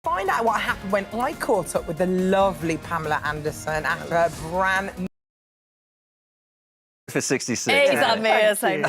Find out what happened when I caught up with the lovely Pamela Anderson after her brand new... For 66. He's amazing.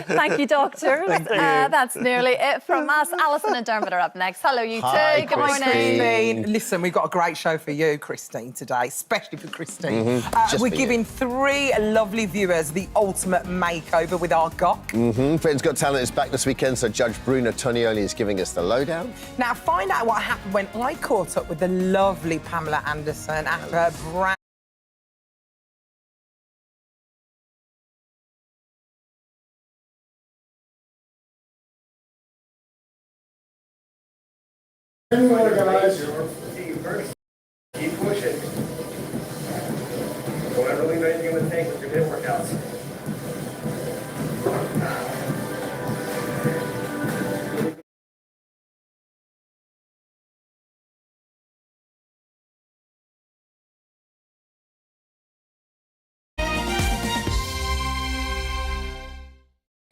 Thank you, doctors. That's nearly it from us. Alison and Dermot are up next. Hello, you Hi, two. Good Christine. morning. Listen, we've got a great show for you, Christine, today, especially for Christine. Just We're for giving you. 3 lovely viewers the ultimate makeover with our GOC. Britain's Got Talent is back this weekend, so Judge Bruno Tonioli is giving us the lowdown. Now, find out what happened when I caught up with the lovely Pamela Anderson after her brand... More guys. See you first. Keep pushing. Don't ever leave anything in the tank with your hip workouts.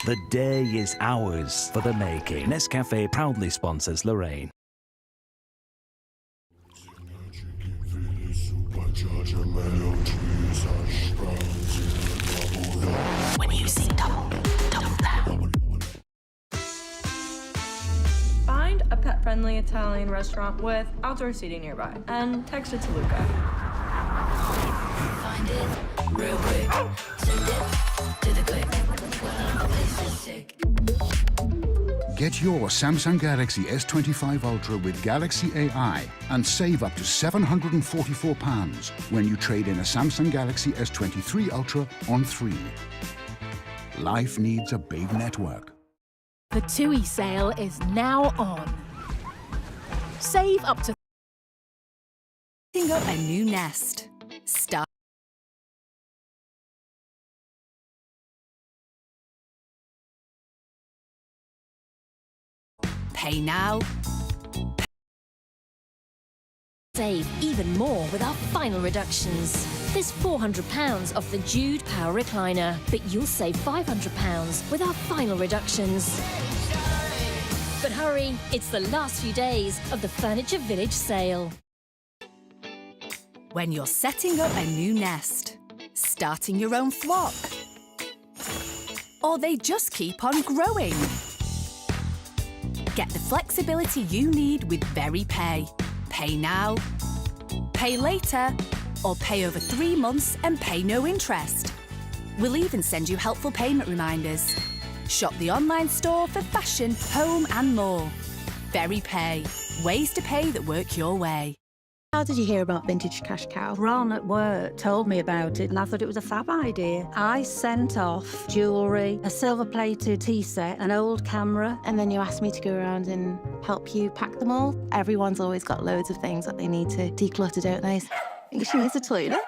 The day is ours for the making. Nescafe proudly sponsors Lorraine. When you see double down. Find a pet-friendly Italian restaurant with outdoor seating nearby and text it to Luca. Find it real quick. Send it to the click. Well, the place is sick. Get your Samsung Galaxy S25 Ultra with Galaxy AI and save up to £744 when you trade in a Samsung Galaxy S23 Ultra on 3. Life needs a big network. The TUI sale is now on. Save up to... Setting up a new nest. Start. Pay now. Save even more with our final reductions. There's £400 off the Jude Power Recliner, but you'll save £500 with our final reductions. But hurry, it's the last few days of the Furniture Village sale. When you're setting up a new nest, starting your own flock, or they just keep on growing. Get the flexibility you need with VeryPay. Pay now, pay later, or pay over 3 months and pay no interest. We'll even send you helpful payment reminders. Shop the online store for fashion, home and more. VeryPay. Ways to pay that work your way. How did you hear about Vintage Cash Cow? Ron at work told me about it and I thought it was a fab idea. I sent off jewellery, a silver-plated tea set, an old camera. And then you asked me to go around and help you pack them all. Everyone's always got loads of things that they need to declutter, don't they? She needs a toilet.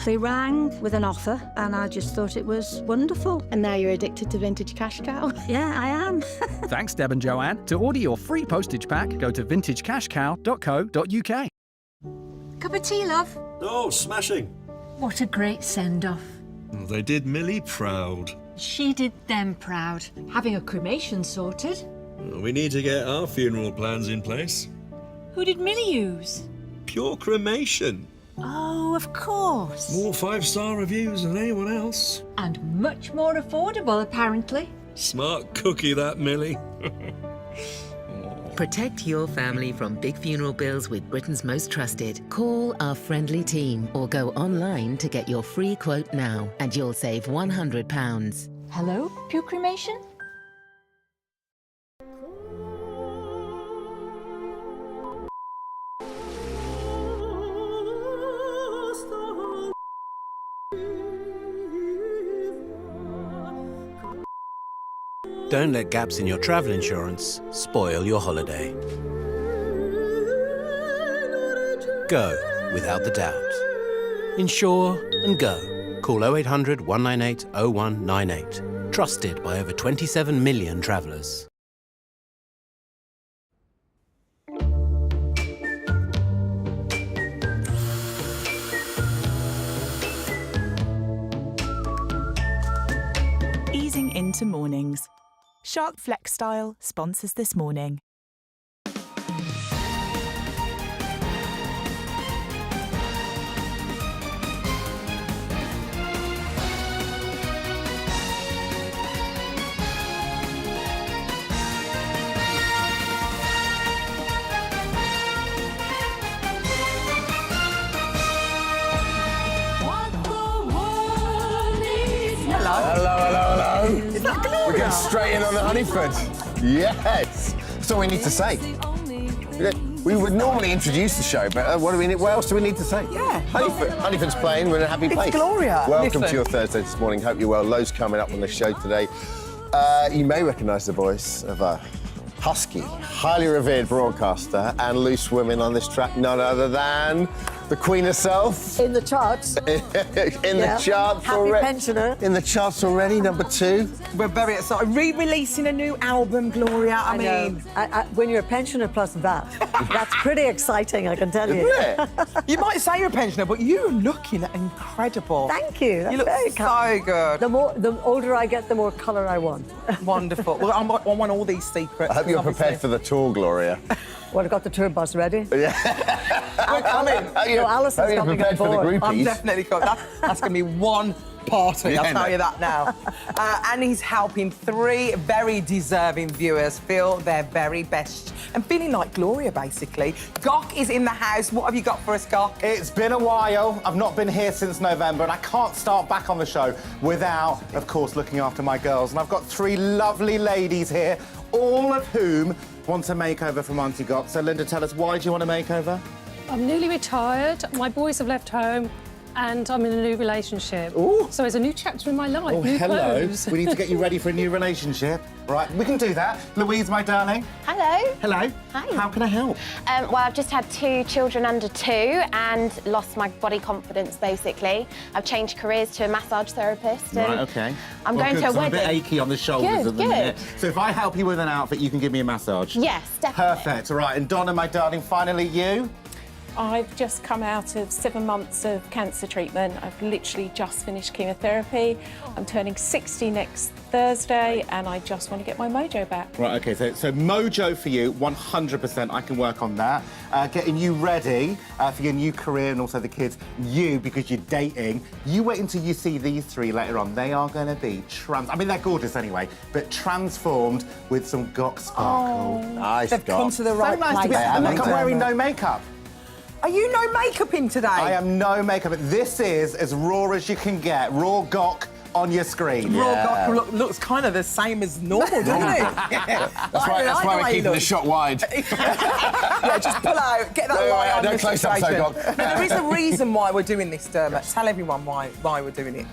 They rang with an offer and I just thought it was wonderful. And now you're addicted to Vintage Cash Cow? Yeah, I am. Thanks, Deb and Joanne. To order your free postage pack, go to vintagecashcow.co.uk. Cup of tea, love. Oh, smashing. What a great send-off. Well, they did Millie proud. She did them proud. Having a cremation sorted. Well, we need to get our funeral plans in place. Who did Millie use? Pure cremation. Oh, of course. More 5-star reviews than anyone else. And much more affordable, apparently. Smart cookie, that Millie. Protect your family from big funeral bills with Britain's most trusted. Call our friendly team or go online to get your free quote now and you'll save £100. Hello, Pure Cremation? Don't let gaps in your travel insurance spoil your holiday. Go without the doubt. Insure and go. Call 0800 198 0198. Trusted by over 27 million travellers. Easing into mornings. Shark FlexStyle sponsors This Morning. Going straight in on the Honeyford. Yes. That's all we need to say. We would normally introduce the show, but what else do we need to say? Yeah. Honeyford's playing. We're in a happy place. It's Gloria. Welcome Listen. to your Thursday this morning. Hope you're well. Loads coming up on the show today. You may recognise the voice of a husky, highly revered broadcaster and loose women on this track, none other than the Queen herself. In the charts. In the charts Happy already. pensioner. In the charts already, number 2. We're very excited. Re-releasing a new album, Gloria. I mean, when you're a pensioner plus that, that's pretty exciting, I can tell you. Isn't it? you might say you're a pensioner, but you're looking incredible. Thank you. That's You look very so kind. good. The older I get, the more colour I want. Wonderful. Well, I want all these secrets. I hope you're obviously. prepared for the tour, Gloria. Well, I've got the tour bus ready. We're coming. No, Alison's coming prepared for the aboard. groupies? I'm definitely coming. That's going to be one party, Yeah, I'll tell no. you that now. And he's helping 3 very deserving viewers feel their very best and feeling like Gloria, basically. Gok is in the house. What have you got for us, Gok? It's been a while. I've not been here since November, and I can't start back on the show without, of course, looking after my girls. And I've got 3 lovely ladies here, all of whom want a makeover from Auntie Gok. So, Linda, tell us, why do you want a makeover? I'm newly retired. My boys have left home, and I'm in a new relationship. Ooh. So it's a new chapter in my life. Oh, new hello. clothes. We need to get you ready for a new relationship. Right, we can do that. Louise, my darling. Hello. Hello. Hi. How can I help? Well, I've just had 2 children under 2 and lost my body confidence, basically. I've changed careers to a massage therapist. And Right, OK. I'm Well, going good, to a 'cause I'm wedding. a bit achy on the shoulders Good, at the good. minute. So if I help you with an outfit, you can give me a massage? Yes, definitely. Perfect. All right, and Donna, my darling, finally you. I've just come out of 7 months of cancer treatment. I've literally just finished chemotherapy. I'm turning 60 next Thursday, and I just want to get my mojo back. Right, OK, so mojo for you, 100%, I can work on that. Getting you ready for your new career and also the kids. You, because you're dating, you wait until you see these 3 later on. They are going to be I mean, they're gorgeous anyway, but transformed with some Gok sparkle. Nice, They've come to the right So nice place. to be and look, I'm haven't wearing they? no makeup. Are you no makeup in today? I am no makeup. This is as raw as you can get. Raw Gok on your screen. Raw Gok looks kind of the same as normal, doesn't it? That's why we're keeping the shot wide. Yeah, just pull out, get that light on. Don't close up so, Gok. No, there is a reason why we're doing this, Dermot. Tell everyone why we're doing it.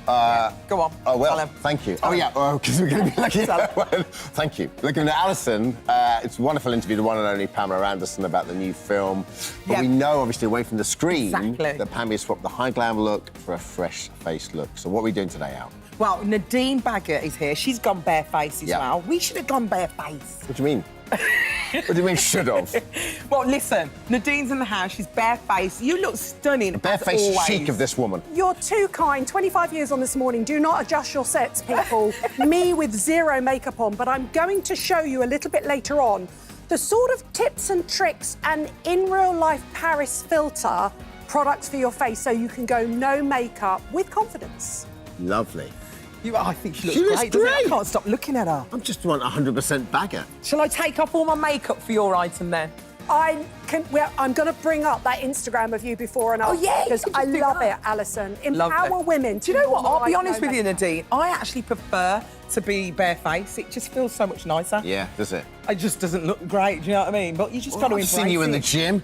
Go on. Oh, well, tell them. thank you. Tell Oh, them. yeah, because we're going to be looking at... Thank you. Looking at Alison, it's a wonderful interview, the one and only Pamela Anderson, about the new film. But we know, obviously, away from the screen, that Pam has swapped the high glam look for a fresh-faced look. So what are we doing today, Al? Well, Nadine Baggett is here. She's gone barefaced as well. We should have gone barefaced. What do you mean? What do you mean, should have? Well, listen, Nadine's in the house. She's barefaced. You look stunning. The barefaced chic of this woman. You're too kind. 25 years on this morning. Do not adjust your sets, people. Me with 0 makeup on, but I'm going to show you a little bit later on the sort of tips and tricks and in real life Paris filter products for your face so you can go no makeup with confidence. Lovely. I think she looks She looks great. doesn't she? great. I can't stop looking at her. I just want 100% bagger. Shall I take off all my makeup for your item then? I'm going to bring up that Instagram of you before and after. Oh, yeah, you because can I just do love that. it, Alison. Lovely. Empower women. Do you know what? I'll be like honest no with you, makeup. Nadine. I actually prefer to be barefaced. It just feels so much nicer. Yeah, does it? It just doesn't look great, do you know what I mean? But you just got to I've embrace seen you in the it. gym.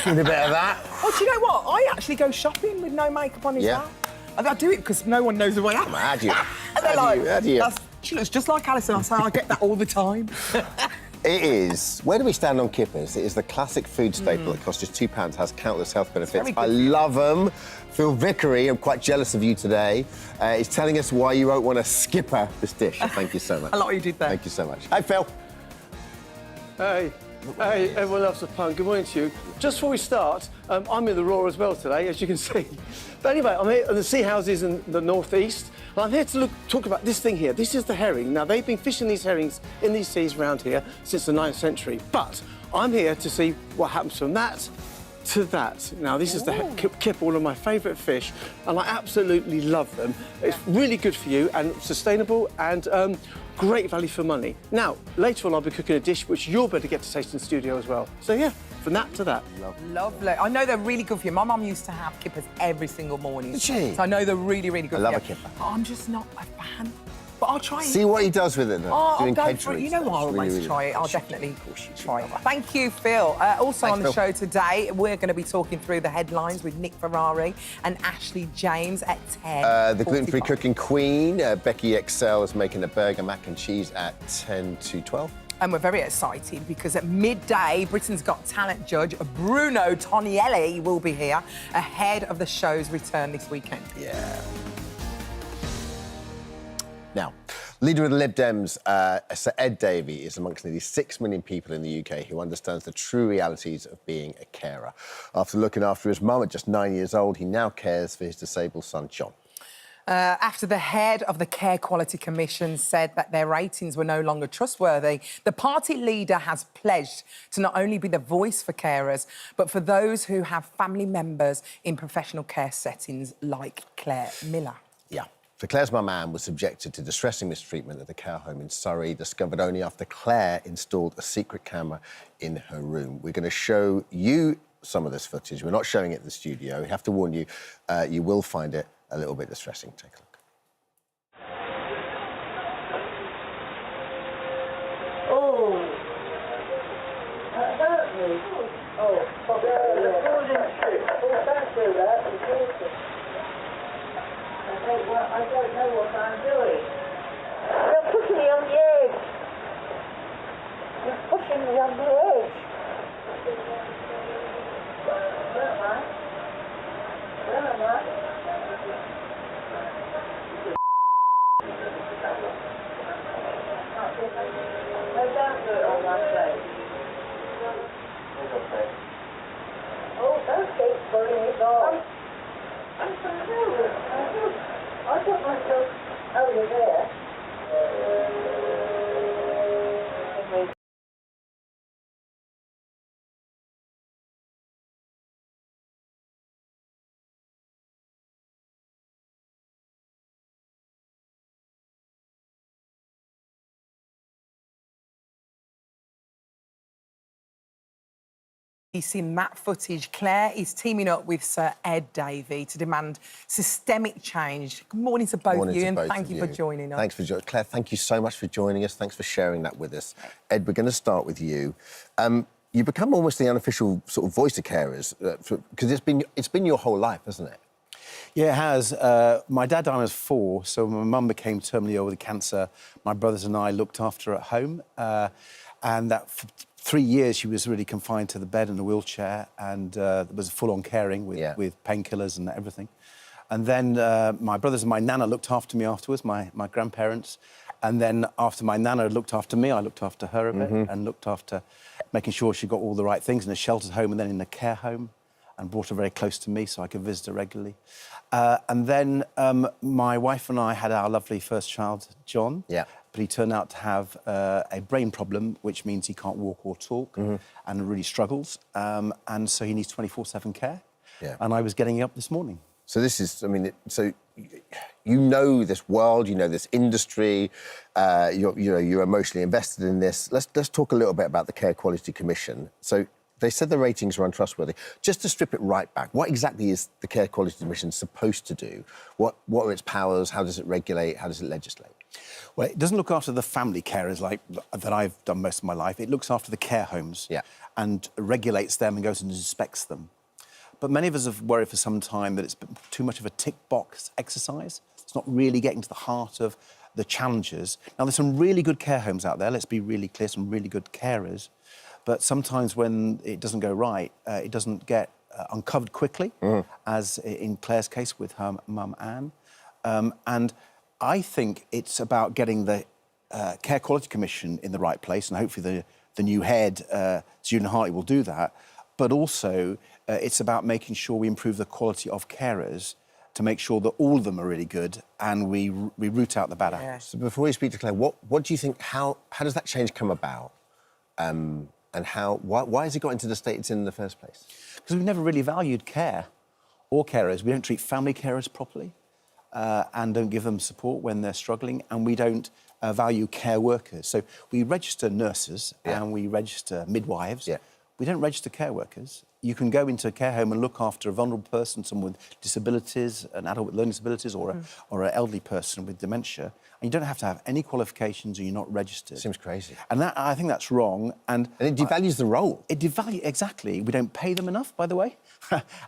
Doing a bit of that. Oh, do you know what? I actually go shopping with no makeup on as Yeah. well. I do it because no one knows who I am. How do you? And they're How do like, you? How do you? she looks just like Alison. I say, I get that all the time. It is. Where do we stand on kippers? It is the classic food staple that costs just £2, has countless health benefits. very I good. love them. Phil Vickery, I'm quite jealous of you today, is telling us why you won't want to skipper this dish. Thank you so much. I like what you did there. Thank you so much. Hi, Phil. Hey, everyone loves a pun. Good morning to you. Just before we start, I'm in the Raw as well today, as you can see. But anyway, I'm here at the Sea Houses in the northeast, and I'm here to talk about this thing here. This is the herring. Now, they've been fishing these herrings in these seas around here since the 9th century, but I'm here to see what happens from that to that. Now, this is the kip, one of my favourite fish, and I absolutely love them. It's really good for you and sustainable and great value for money. Now, later on, I'll be cooking a dish which you'll better get to taste in the studio as well. So, yeah, from that to that. Lovely. I know they're really good for you. My mum used to have kippers every single morning. Did she? So I know they're really, really good I love for a you. kipper. But I'm just not a fan. But I'll try it. See what he does with it, though. Oh, Doing I'll go for it. catering You know stuff. I'll It's always really, try it. I'll really definitely try it. Thank you, Phil. Also Thanks, on the Phil. show today, we're going to be talking through the headlines with Nick Ferrari and Ashley James at 10. The gluten-free cooking queen, Becky Excel, is making a burger mac and cheese at 10 to 12. And we're very excited because at midday, Britain's Got Talent judge Bruno Tonielli will be here ahead of the show's return this weekend. Yeah. Now, leader of the Lib Dems, Sir Ed Davey, is amongst nearly 6 million people in the UK who understands the true realities of being a carer. After looking after his mum at just 9 years old, he now cares for his disabled son, John. After the head of the Care Quality Commission said that their ratings were no longer trustworthy, the party leader has pledged to not only be the voice for carers, but for those who have family members in professional care settings like Claire Miller. Yeah. So Claire's mum, Anne, was subjected to distressing mistreatment at the care home in Surrey, discovered only after Claire installed a secret camera in her room. We're going to show you some of this footage. We're not showing it in the studio. We have to warn you, you will find it a little bit distressing. Take a look. Oh, that hurt me. Oh, don't do that. It's awful. I don't know what I'm doing. You're pushing me on the edge. You're pushing me on the edge. Where am I? Where am I? No, don't do it on my face. Oh, don't keep pulling it off. I'm so nervous. I got myself over there. You've seen that footage. Claire is teaming up with Sir Ed Davey to demand systemic change. Good morning to both of you, and thank you for joining us. Thanks for joining. Claire, thank you so much for joining us. Thanks for sharing that with us. Ed, we're going to start with you. You've become almost the unofficial sort of voice of carers, because it's been your whole life, hasn't it? Yeah, it has. My dad died when I was 4, so my mum became terminally ill with cancer. My brothers and I looked after her at home, and that... For 3 years, she was really confined to the bed in a wheelchair, and there was full-on caring with painkillers and everything. And then my brothers and my nana looked after me afterwards, my grandparents. And then after my nana looked after me, I looked after her a bit and looked after making sure she got all the right things in a sheltered home and then in a care home, and brought her very close to me so I could visit her regularly. And then my wife and I had our lovely first child, John. Yeah. But he turned out to have a brain problem, which means he can't walk or talk and really struggles. And so he needs 24/7 care. Yeah. And I was getting up this morning. So this is, I mean, so you know this world, you know this industry, you're emotionally invested in this. Let's talk a little bit about the Care Quality Commission. So they said the ratings are untrustworthy. Just to strip it right back, what exactly is the Care Quality Commission supposed to do? What are its powers? How does it regulate? How does it legislate? Well, it doesn't look after the family carers like that I've done most of my life. It looks after the care homes and regulates them and goes and inspects them. But many of us have worried for some time that it's been too much of a tick-box exercise. It's not really getting to the heart of the challenges. Now, there's some really good care homes out there, let's be really clear, some really good carers. But sometimes when it doesn't go right, it doesn't get uncovered quickly, as in Claire's case with her mum, Anne. And I think it's about getting the Care Quality Commission in the right place, and hopefully the new head, Julian Hartley, will do that. But also, it's about making sure we improve the quality of carers to make sure that all of them are really good and we root out the bad apples. So before you speak to Claire, what do you think, how does that change come about? And why has it got into the state it's in the first place? Because we've never really valued care or carers. We don't treat family carers properly. And don't give them support when they're struggling, and we don't value care workers. So we register nurses and we register midwives. We don't register care workers, you can go into a care home and look after a vulnerable person, someone with disabilities, an adult with learning disabilities, or an elderly person with dementia, and you don't have to have any qualifications, or you're not registered. Seems crazy. And that, I think that's wrong. And it devalues the role. It devalues, exactly. We don't pay them enough, by the way,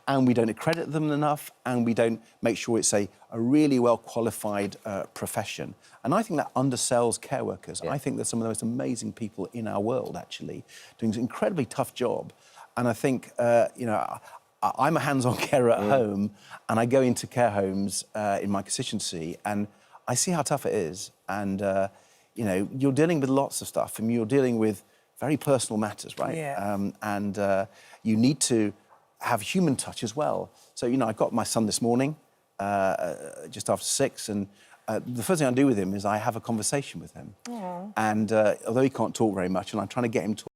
and we don't accredit them enough, and we don't make sure it's a really well-qualified profession. And I think that undersells care workers. I think they're some of the most amazing people in our world, actually, doing an incredibly tough job. And I think, you know, I'm a hands-on carer at home, and I go into care homes in my constituency, and I see how tough it is. And, you know, you're dealing with lots of stuff, and you're dealing with very personal matters, right? Yeah. And you need to have human touch as well. So, you know, I got my son this morning, just after 6, and the first thing I do with him is I have a conversation with him. Aww. And although he can't talk very much, and I'm trying to get him to